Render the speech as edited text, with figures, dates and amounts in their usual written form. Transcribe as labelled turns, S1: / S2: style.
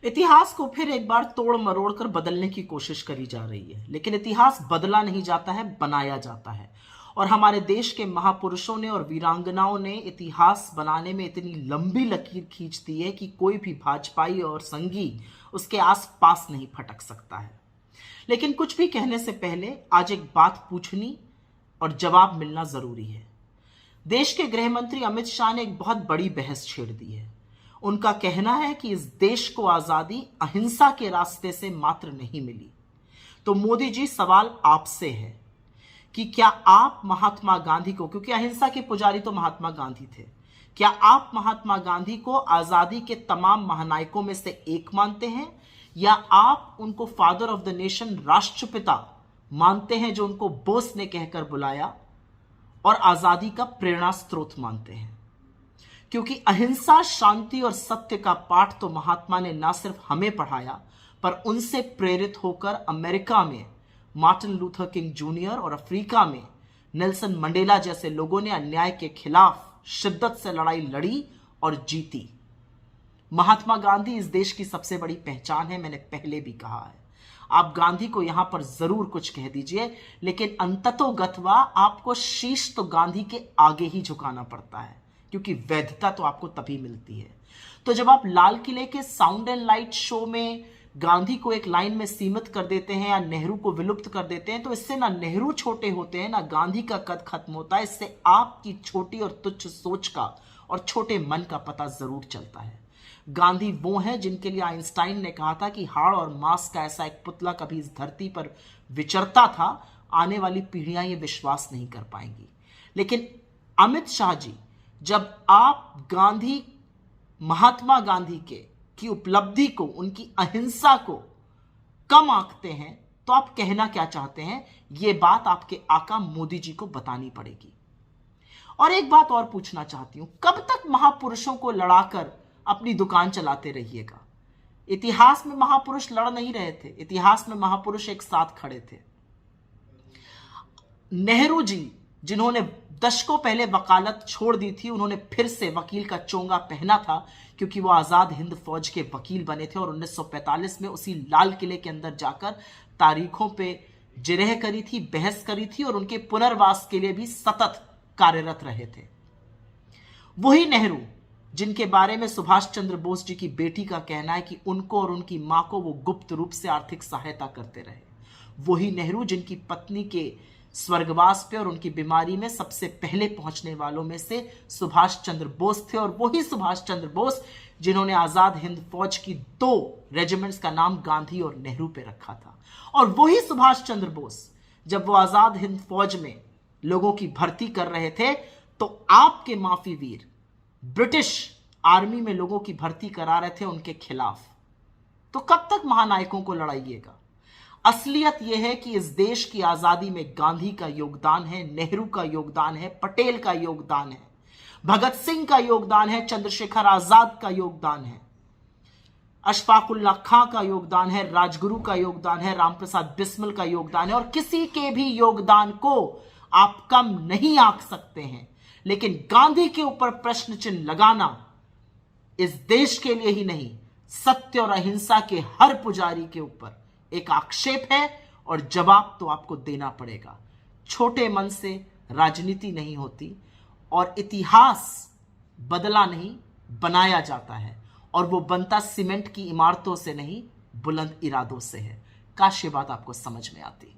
S1: इतिहास को फिर एक बार तोड़ मरोड़ कर बदलने की कोशिश करी जा रही है, लेकिन इतिहास बदला नहीं जाता है, बनाया जाता है। और हमारे देश के महापुरुषों ने और वीरांगनाओं ने इतिहास बनाने में इतनी लंबी लकीर खींच दी है कि कोई भी भाजपाई और संगी उसके आसपास नहीं फटक सकता है। लेकिन कुछ भी कहने से पहले आज एक बात पूछनी और जवाब मिलना जरूरी है। देश के गृह मंत्री अमित शाह ने एक बहुत बड़ी बहस छेड़ दी है। उनका कहना है कि इस देश को आजादी अहिंसा के रास्ते से मात्र नहीं मिली। तो मोदी जी, सवाल आपसे है कि क्या आप महात्मा गांधी को, क्योंकि अहिंसा के पुजारी तो महात्मा गांधी थे, क्या आप महात्मा गांधी को आजादी के तमाम महानायकों में से एक मानते हैं, या आप उनको फादर ऑफ द नेशन, राष्ट्रपिता मानते हैं, जो उनको बोस ने कहकर बुलाया और आजादी का प्रेरणा स्रोत मानते हैं? क्योंकि अहिंसा, शांति और सत्य का पाठ तो महात्मा ने ना सिर्फ हमें पढ़ाया, पर उनसे प्रेरित होकर अमेरिका में मार्टिन लूथर किंग जूनियर और अफ्रीका में नेल्सन मंडेला जैसे लोगों ने अन्याय के खिलाफ शिद्दत से लड़ाई लड़ी और जीती। महात्मा गांधी इस देश की सबसे बड़ी पहचान है, मैंने पहले भी कहा है। आप गांधी को यहां पर जरूर कुछ कह दीजिए, लेकिन अंततोगत्वा आपको शीश तो गांधी के आगे ही झुकाना पड़ता है, क्योंकि वैधता तो आपको तभी मिलती है। तो जब आप लाल किले के साउंड एंड लाइट शो में गांधी को एक लाइन में सीमित कर देते हैं या नेहरू को विलुप्त कर देते हैं, तो इससे ना नेहरू छोटे होते हैं, ना गांधी का कद खत्म होता है। इससे आपकी छोटी और तुच्छ सोच का और छोटे मन का पता जरूर चलता है। गांधी वो हैं जिनके लिए आइंस्टाइन ने कहा था कि हाड़ और मांस का ऐसा एक पुतला कभी इस धरती पर विचरता था, आने वाली पीढ़ियां ये विश्वास नहीं कर पाएंगी। लेकिन अमित शाह जी, जब आप गांधी, महात्मा गांधी की उपलब्धि को, उनकी अहिंसा को कम आंकते हैं, तो आप कहना क्या चाहते हैं? यह बात आपके आका मोदी जी को बतानी पड़ेगी। और एक बात और पूछना चाहती हूं, कब तक महापुरुषों को लड़ाकर अपनी दुकान चलाते रहिएगा? इतिहास में महापुरुष लड़ नहीं रहे थे, इतिहास में महापुरुष एक साथ खड़े थे। नेहरू जी, जिन्होंने दशकों पहले वकालत छोड़ दी थी, उन्होंने फिर से वकील का चोंगा पहना था, क्योंकि वो आजाद हिंद फौज के वकील बने थे और 1945 में उसी लाल किले के अंदर जाकर तारीखों पे जिरह करी थी, बहस करी थी और उनके पुनर्वास के लिए भी सतत कार्यरत रहे थे। वही नेहरू जिनके बारे में सुभाष चंद्र बोस जी की बेटी का कहना है कि उनको और उनकी मां को वो गुप्त रूप से आर्थिक सहायता करते रहे। वही नेहरू जिनकी पत्नी के स्वर्गवास पे और उनकी बीमारी में सबसे पहले पहुंचने वालों में से सुभाष चंद्र बोस थे। और वही सुभाष चंद्र बोस जिन्होंने आजाद हिंद फौज की 2 रेजिमेंट्स का नाम गांधी और नेहरू पे रखा था। और वही सुभाष चंद्र बोस, जब वो आजाद हिंद फौज में लोगों की भर्ती कर रहे थे, तो आपके माफी वीर ब्रिटिश आर्मी में लोगों की भर्ती करा रहे थे उनके खिलाफ। तो कब तक महानायकों को लड़ाइएगा? असलियत यह है कि इस देश की आजादी में गांधी का योगदान है, नेहरू का योगदान है, पटेल का योगदान है, भगत सिंह का योगदान है, चंद्रशेखर आजाद का योगदान है, अशफाकुल्लाह खां का योगदान है, राजगुरु का योगदान है, रामप्रसाद बिस्मिल का योगदान है। और किसी के भी योगदान को आप कम नहीं आंक सकते हैं। लेकिन गांधी के ऊपर प्रश्न चिन्ह लगाना इस देश के लिए ही नहीं, सत्य और अहिंसा के हर पुजारी के ऊपर एक आक्षेप है और जवाब तो आपको देना पड़ेगा। छोटे मन से राजनीति नहीं होती और इतिहास बदला नहीं, बनाया जाता है। और वो बनता सीमेंट की इमारतों से नहीं, बुलंद इरादों से है। काश ये बात आपको समझ में आती।